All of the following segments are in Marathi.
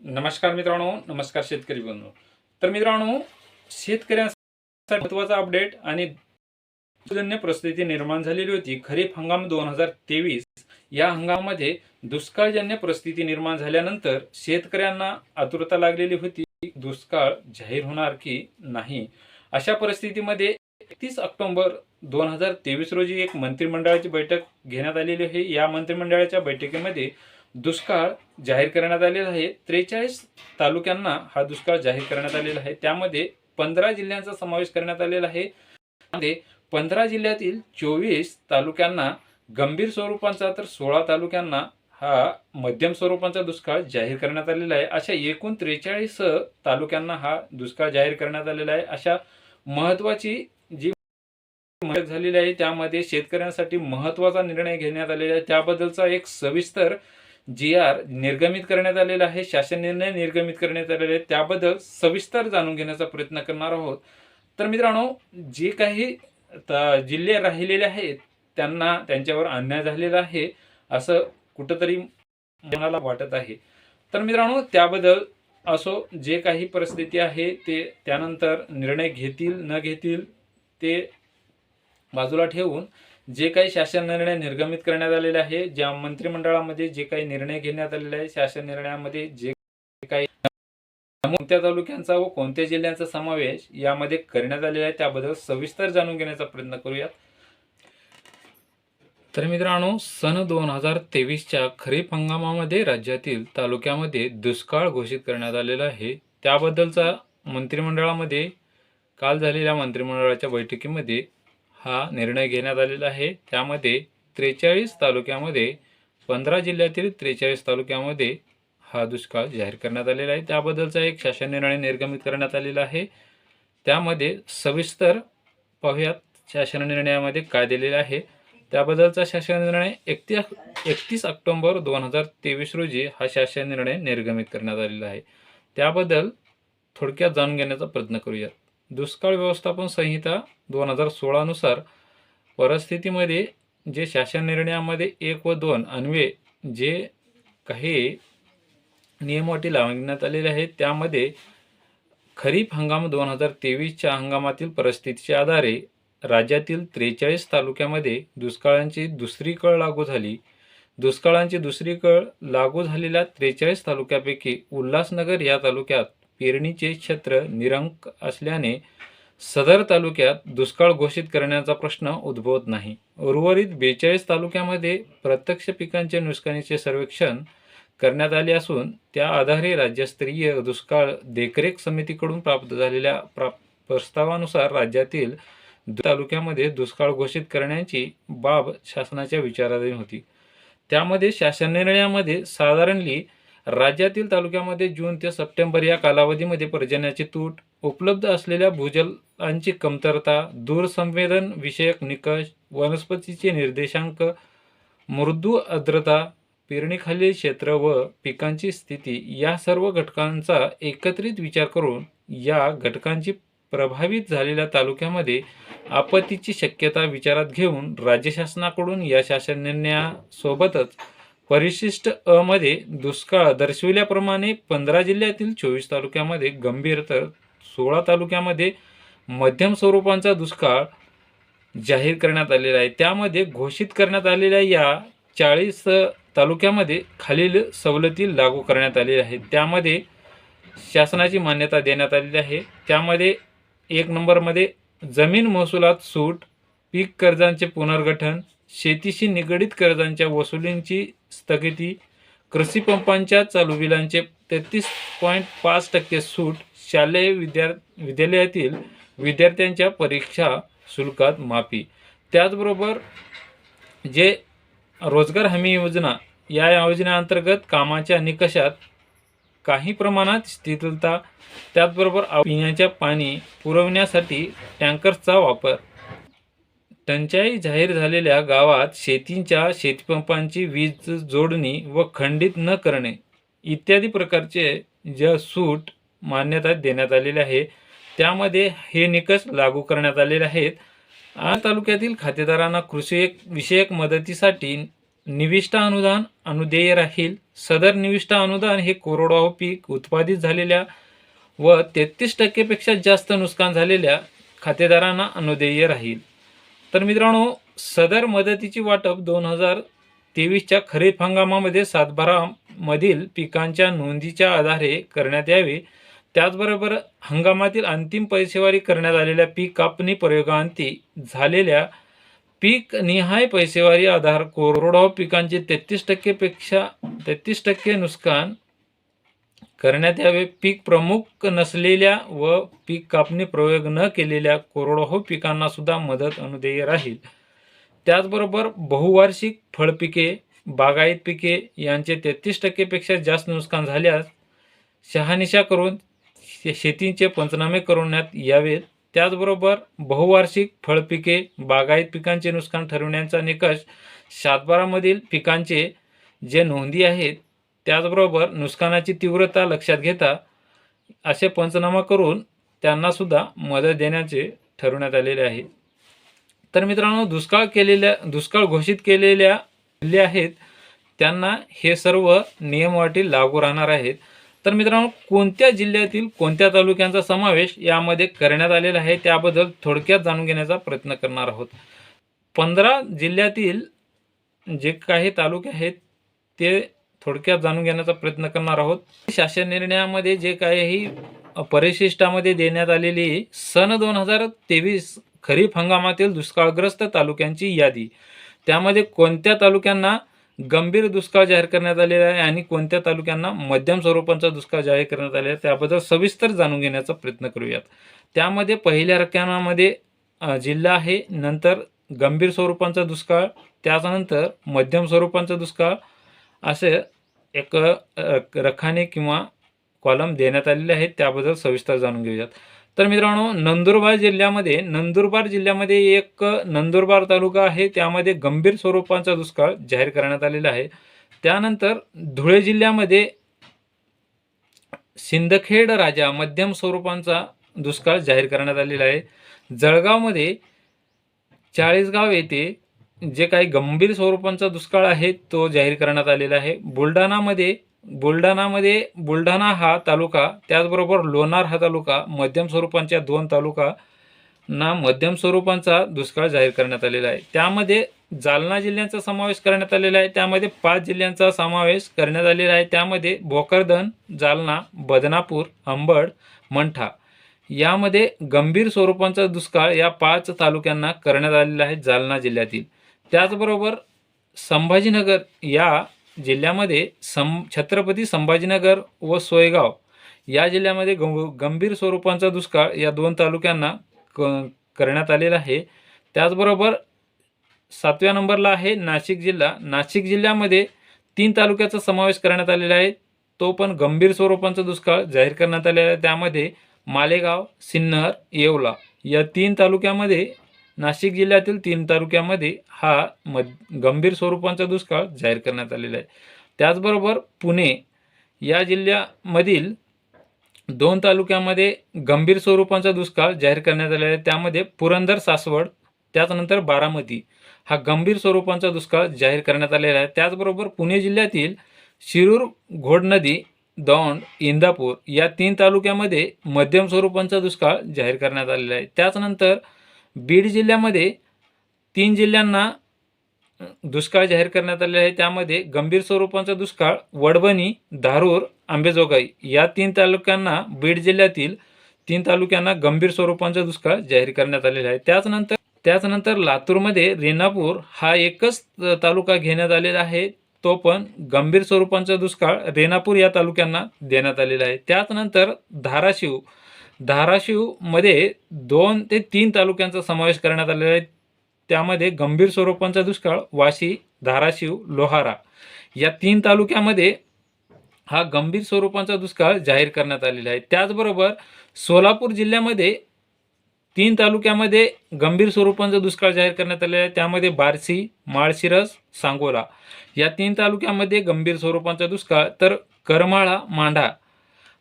नमस्कार मित्रांनो, नमस्कार शेतकरी बंधू. तर मित्रांनो, शेतकऱ्यांसाठी महत्त्वाचा अपडेट आणि जन्य परिस्थिती निर्माण झालेली होती. खरीप हंगाम 2023 या हंगामामध्ये दुष्काळजन्य परिस्थिती निर्माण झाल्यानंतर शेतकऱ्यांना आतुरता लागलेली होती. दुष्काळ जाहीर होणार की नाही. अशा परिस्थितीमध्ये 31 ऑक्टोबर 2023 रोजी एक मंत्रिमंडळाची बैठक घेण्यात आलेली आहे. या मंत्रिमंडळाच्या बैठकीमध्ये दुष्काळ जाहीर करण्यात आलेला आहे. 43 तालुक्यांना हा दुष्काळ जाहीर करण्यात आलेला आहे. त्यामध्ये 15 जिल्ह्यांचा समावेश करण्यात आलेला आहे. त्यामध्ये 15 जिल्ह्यातील 24 तालुक्यांना गंभीर स्वरूपाचा तर 16 तालुक्यांना हा मध्यम स्वरूपाचा दुष्काळ जाहीर करण्यात आलेला आहे. अशा एकूण 43 तालुक्यांना हा दुष्काळ जाहीर करण्यात आलेला आहे. अशा महत्त्वाची जी मदत झालेली आहे त्यामध्ये शेतकऱ्यांसाठी महत्त्वाचा निर्णय घेण्यात आलेला आहे. त्याबद्दलचा एक सविस्तर GR निर्गमित करण्यात आलेला आहे. शासन निर्णय निर्गमित करण्यात आलेले आहेत. त्याबद्दल सविस्तर जाणून घेण्याचा प्रयत्न करणार आहोत. तर मित्रांनो, जे काही जिल्हे राहिलेले आहेत त्यांना त्यांच्यावर अन्याय झालेला आहे असं कुठंतरी मनाला वाटत आहे. तर मित्रांनो, त्याबद्दल असो जे काही परिस्थिती आहे ते त्यानंतर निर्णय घेतील न घेतील ते बाजूला ठेवून जे काही शासन निर्णय निर्गमित करण्यात आलेले आहे, ज्या मंत्रिमंडळामध्ये जे काही निर्णय घेण्यात आलेले आहे, शासन निर्णयामध्ये जे काही कोणत्या तालुक्यांचा व कोणत्या जिल्ह्यांचा समावेश यामध्ये करण्यात आलेला आहे त्याबद्दल सविस्तर जाणून घेण्याचा प्रयत्न करूयात. तर मित्रांनो, सन 2023च्या खरीप हंगामामध्ये राज्यातील तालुक्यामध्ये दुष्काळ घोषित करण्यात आलेला आहे. त्याबद्दलचा मंत्रिमंडळामध्ये काल झालेल्या मंत्रिमंडळाच्या बैठकीमध्ये हा निर्णय घेण्यात आलेला आहे. त्यामध्ये 43 तालुक्यामध्ये 15 जिल्ह्यातील 43 तालुक्यामध्ये हा दुष्काळ जाहीर करण्यात आलेला आहे. त्याबद्दलचा एक शासन निर्णय निर्गमित करण्यात आलेला आहे. त्यामध्ये सविस्तर पाहूयात शासन निर्णयामध्ये काय दिलेले आहे. त्याबद्दलचा शासन निर्णय 31 ऑक्टोबर 2023 रोजी हा शासन निर्णय निर्गमित करण्यात आलेला आहे. त्याबद्दल थोडक्यात जाणून घेण्याचा प्रयत्न करूयात. दुष्काळ व्यवस्थापन संहिता 2016 नुसार परिस्थितीमध्ये जे शासन निर्णयामध्ये 1 व 2 अन्वये जे काही नियम अटी लावण्यात आलेले आहेत त्यामध्ये खरीप हंगाम 2023च्या हंगामातील परिस्थितीच्या आधारे राज्यातील 43 तालुक्यामध्ये दुष्काळाची दुसरी कळ लागू झाली. दुष्काळाची दुसरी कळ लागू झालेल्या 43 तालुक्यापैकी उल्हासनगर या तालुक्यात पेरणीचे क्षेत्र निरंक असल्याने सदर तालुक्यात दुष्काळ घोषित करण्याचा प्रश्न उद्भवत नाही. उर्वरित 42 तालुक्यामध्ये प्रत्यक्ष पिकांचे नुकसानीचे सर्वेक्षण करण्यात आले असून त्या आधारे राज्यस्तरीय दुष्काळ देखरेख समितीकडून प्राप्त झालेल्या प्रस्तावानुसार राज्यातील तालुक्यामध्ये दुष्काळ घोषित करण्याची बाब शासनाच्या विचाराधीन होती. त्यामध्ये शासन निर्णयामध्ये साधारणली राज्यातील तालुक्यामध्ये जून ते सप्टेंबर या कालावधीमध्ये पर्जन्याची तूट, उपलब्ध असलेल्या भूजलांची कमतरता, दूरसंवेदन विषयक निकष, वनस्पतीचे निर्देशांक, मृदू आर्द्रता, पेरणीखालील क्षेत्र व पिकांची स्थिती या सर्व घटकांचा एकत्रित विचार करून या घटकांची प्रभावित झालेल्या तालुक्यामध्ये आपत्तीची शक्यता विचारात घेऊन राज्य शासनाकडून या शासन निर्णयासोबतच परिशिष्ट अ मध्ये दुष्काळ दर्शविल्याप्रमाणे 15 जिल्ह्यातील 24 तालुक्यामध्ये गंभीर तर 16 तालुक्यामध्ये मध्यम स्वरूपाचा दुष्काळ जाहीर करण्यात आलेला आहे. त्यामध्ये घोषित करण्यात आलेल्या या 40 तालुक्यामध्ये खालील सवलती लागू करण्यात आलेल्या आहेत. त्यामध्ये शासनाची मान्यता देण्यात आलेली आहे. त्यामध्ये 1 नंबरमध्ये जमीन महसुलात सूट, पीक कर्जांचे पुनर्गठन, शेतीशी निगडित कर्जांच्या वसुलींची स्थगिती, कृषी पंपांच्या चालू बिलांचे 33.5% सूट, शालेय विद्यालयातील विद्यार्थ्यांच्या परीक्षा शुल्कात माफी. त्याचबरोबर जे रोजगार हमी योजना या योजनेअंतर्गत कामाच्या निकषात काही प्रमाणात शिथिलता, त्याचबरोबर पिण्याच्या पाणी पुरवण्यासाठी टँकर्सचा वापर, टंचाई जाहीर झालेल्या गावात शेतीच्या शेतीपंपांची वीज जोडणी व खंडित न करणे इत्यादी प्रकारचे ज्या सूट मान्यता देण्यात आलेल्या आहे त्यामध्ये हे निकष लागू करण्यात आलेले आहेत. तालुक्यातील खातेदारांना कृषी विषयक मदतीसाठी निविष्ठ अनुदान अनुदेय राहील. सदर निविष्ठ अनुदान हे कोरडवाहू पीक उत्पादित झालेल्या व 33% पेक्षा जास्त नुकसान झालेल्या खातेदारांना अनुदेय राहील. तर मित्रांनो, सदर मदतीची वाटप 2023च्या खरीप हंगामामध्ये सातबारामधील पिकांच्या नोंदीच्या आधारे करण्यात यावे. त्याचबरोबर हंगामातील अंतिम पैसेवारी करण्यात आलेल्या पीक कापणी प्रयोगांती झालेल्या पीक निहाय पैसेवारी आधार कोरडवाहू पिकांचे 33% नुकसान करण्यात यावे. पीक प्रमुख नसलेल्या व पीक कापणी प्रयोग न केलेल्या कोरडवाहू पिकांना सुद्धा मदत अनुदेय राहील. त्याचबरोबर बहुवार्षिक फळपिके, बागायत पिके यांचे 33% पेक्षा जास्त नुकसान झाल्यास शहानिशा करून शेतीचे पंचनामे करण्यात यावेत. त्याचबरोबर बहुवार्षिक फळपिके, बागायत पिकांचे नुकसान ठरविण्याचा निकष सातबारामधील पिकांचे जे नोंदी आहेत त्याचबरोबर नुकसानाची तीव्रता लक्षात घेता असे पंचनामा करून त्यांना सुद्धा मदत देण्याचे ठरवण्यात आलेले आहे. तर मित्रांनो, दुष्काळ घोषित केलेल्या जिल्हे आहेत त्यांना हे सर्व नियम अटी लागू राहणार आहेत. तर मित्रांनो, कोणत्या जिल्ह्यातील कोणत्या तालुक्यांचा समावेश यामध्ये करण्यात आलेला आहे त्याबद्दल थोडक्यात जाणून घेण्याचा प्रयत्न करणार आहोत. 15 जिल्ह्यातील जे काही तालुके आहेत ते थोडक्यात जाणून घेण्याचा प्रयत्न करणार आहोत. शासन निर्णयामध्ये जे काही परिशिष्टामध्ये देण्यात आलेली सन 2023 खरीप हंगामातील दुष्काळग्रस्त तालुक्यांची यादी, त्यामध्ये कोणत्या तालुक्यांना गंभीर दुष्काळ जाहीर करण्यात आलेला आहे आणि कोणत्या तालुक्यांना मध्यम स्वरूपाचा दुष्काळ जाहीर करण्यात आलेला आहे त्याबद्दल सविस्तर जाणून घेण्याचा प्रयत्न करूयात. त्यामध्ये पहिल्या रकान्यामध्ये जिल्हा आहे, नंतर गंभीर स्वरूपाचा दुष्काळ, त्याच्यानंतर मध्यम स्वरूपाचा दुष्काळ असे एक रखाने किंवा कॉलम देण्यात आलेले आहेत. त्याबद्दल सविस्तर जाणून घेऊयात. तर मित्रांनो, नंदुरबार जिल्ह्यामध्ये एक नंदुरबार तालुका आहे, त्यामध्ये गंभीर स्वरूपाचा दुष्काळ जाहीर करण्यात आलेला आहे. त्यानंतर धुळे जिल्ह्यामध्ये सिंदखेड राजा मध्यम स्वरूपाचा दुष्काळ जाहीर करण्यात आलेला आहे. जळगावमध्ये चाळीसगाव येथे जे काही गंभीर स्वरूपाचा दुष्काळ आहे तो जाहीर करण्यात आलेला आहे. बुलढाणा हा तालुका, त्याचबरोबर लोणार हा तालुका, मध्यम स्वरूपाच्या 2 तालुकांना मध्यम स्वरूपाचा दुष्काळ जाहीर करण्यात आलेला आहे. त्यामध्ये जालना जिल्ह्याचा समावेश करण्यात आलेला आहे. त्यामध्ये 5 जिल्ह्यांचा समावेश करण्यात आलेला आहे. त्यामध्ये भोकरदन, जालना, बदनापूर, अंबड, मंठा यामध्ये गंभीर स्वरूपाचा दुष्काळ या 5 तालुक्यांना करण्यात आलेला आहे जालना जिल्ह्यातील. त्याचबरोबर संभाजीनगर या जिल्ह्यामध्ये छत्रपती संभाजीनगर व सोयगाव या जिल्ह्यामध्ये गंभीर स्वरूपाचा दुष्काळ या 2 तालुक्यांना करण्यात आलेला आहे. त्याचबरोबर 7व्या नंबरला आहे नाशिक जिल्हा. नाशिक जिल्ह्यामध्ये 3 तालुक्याचा समावेश करण्यात आलेला आहे, तो पण गंभीर स्वरूपाचा दुष्काळ जाहीर करण्यात आलेला आहे. त्यामध्ये मालेगाव, सिन्नर, येवला या 3 तालुक्यामध्ये, नाशिक जिल्ह्यातील 3 तालुक्यामध्ये हा गंभीर स्वरूपाचा दुष्काळ जाहीर करण्यात आलेला आहे. त्याचबरोबर पुणे या जिल्ह्यामधील 2 तालुक्यामध्ये गंभीर स्वरूपाचा दुष्काळ जाहीर करण्यात आलेला आहे. त्यामध्ये पुरंदर, सासवड, त्यानंतर बारामती हा गंभीर स्वरूपाचा दुष्काळ जाहीर करण्यात आलेला आहे. त्याचबरोबर पुणे जिल्ह्यातील शिरूर, घोडनदी, दौंड, इंदापूर या 3 तालुक्यामध्ये मध्यम स्वरूपाचा दुष्काळ जाहीर करण्यात आलेला आहे. त्यानंतर बीड जिल्ह्यामध्ये 3 जिल्ह्यांना दुष्काळ जाहीर करण्यात आलेला आहे. त्यामध्ये गंभीर स्वरूपाचा दुष्काळ वडवणी, धारूर, अंबेजोगाई या 3 तालुक्यांना, बीड जिल्ह्यातील 3 तालुक्यांना गंभीर स्वरूपाचा दुष्काळ जाहीर करण्यात आलेला आहे. त्याचनंतर लातूरमध्ये रेणापूर हा एकच तालुका घेण्यात आलेला आहे, तो पण गंभीर स्वरूपाचा दुष्काळ रेणापूर या तालुक्यांना देण्यात आलेला आहे. त्यानंतर धाराशिवमध्ये 2 ते 3 तालुक्यांचा समावेश करण्यात आलेला आहे. त्यामध्ये गंभीर स्वरूपाचा दुष्काळ वाशी, धाराशिव, लोहारा या 3 तालुक्यामध्ये हा गंभीर स्वरूपाचा दुष्काळ जाहीर करण्यात आलेला आहे. त्याचबरोबर सोलापूर जिल्ह्यामध्ये 3 तालुक्यामध्ये गंभीर स्वरूपाचा दुष्काळ जाहीर करण्यात आलेला आहे. त्यामध्ये बार्शी, माळशिरस, सांगोला या 3 तालुक्यामध्ये गंभीर स्वरूपाचा दुष्काळ, तर करमाळा, मांढा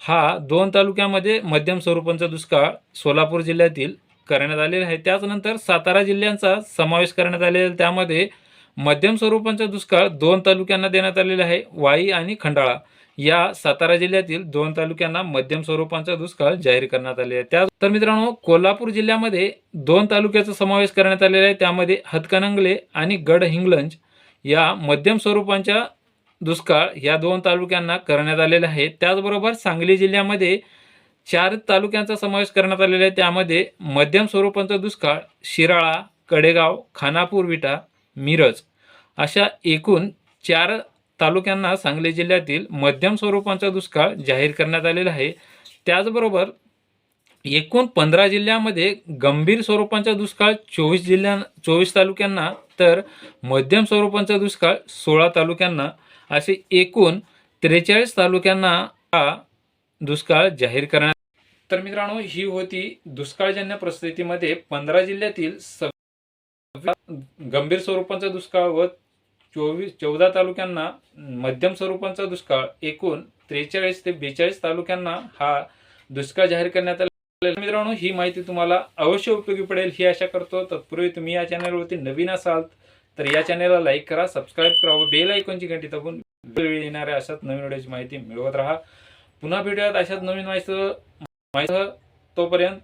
हा 2 तालुक्यामध्ये मध्यम स्वरूपाचा दुष्काळ सोलापूर जिल्ह्यातील करण्यात आलेला आहे. त्याचनंतर सातारा जिल्ह्यांचा समावेश करण्यात आलेला, त्यामध्ये मध्यम स्वरूपाचा दुष्काळ 2 तालुक्यांना देण्यात आलेला आहे, वाई आणि खंडाळा. या सातारा जिल्ह्यातील 2 तालुक्यांना मध्यम स्वरूपाचा दुष्काळ जाहीर करण्यात आले आहे. तर मित्रांनो, कोल्हापूर जिल्ह्यामध्ये 2 तालुक्याचा समावेश करण्यात आलेला आहे. त्यामध्ये हातकणंगले आणि गडहिंग्लज या मध्यम स्वरूपाच्या दुष्काळ या 2 तालुक्यांना करण्यात आलेला आहे. त्याचबरोबर सांगली जिल्ह्यामध्ये 4 तालुक्यांचा समावेश करण्यात आलेला आहे. त्यामध्ये मध्यम स्वरूपाचा दुष्काळ शिराळा, कडेगाव, खानापूर विटा, मिरज अशा एकूण 4 तालुक्यांना सांगली जिल्ह्यातील मध्यम स्वरूपाचा दुष्काळ जाहीर करण्यात आलेला आहे. त्याचबरोबर एकूण 15 जिल्ह्यामध्ये गंभीर स्वरूपाचा दुष्काळ 24 तालुक्यांना, तर मध्यम स्वरूपाचा दुष्काळ 16 तालुक्यांना, असे एकूण 43 तालुक्यांना हा दुष्काळ जाहीर करण्यात. तर मित्रांनो, ही होती दुष्काळजन्य परिस्थितीमध्ये 15 जिल्ह्यातील गंभीर स्वरूपाचा दुष्काळ व 14 तालुक्यांना मध्यम स्वरूपाचा दुष्काळ, एकूण 43 ते 42 तालुक्यांना हा दुष्काळ जाहीर करण्यात आला. मित्रांनो, ही माहिती तुम्हाला अवश्य उपयोगी पडेल ही आशा करतो. तत्पूर्वी तुम्ही या चॅनलवरती नवीन असाल तर या चॅनलला लाईक करा, सबस्क्राईब करा व बेल आयकॉनची घंटी दाबून वेळोवेळी येणाऱ्या अशाच नवीन व्हिडिओची माहिती मिळवत राहा. पुन्हा भेटूयात अशाच नवीन माहिती. तोपर्यंत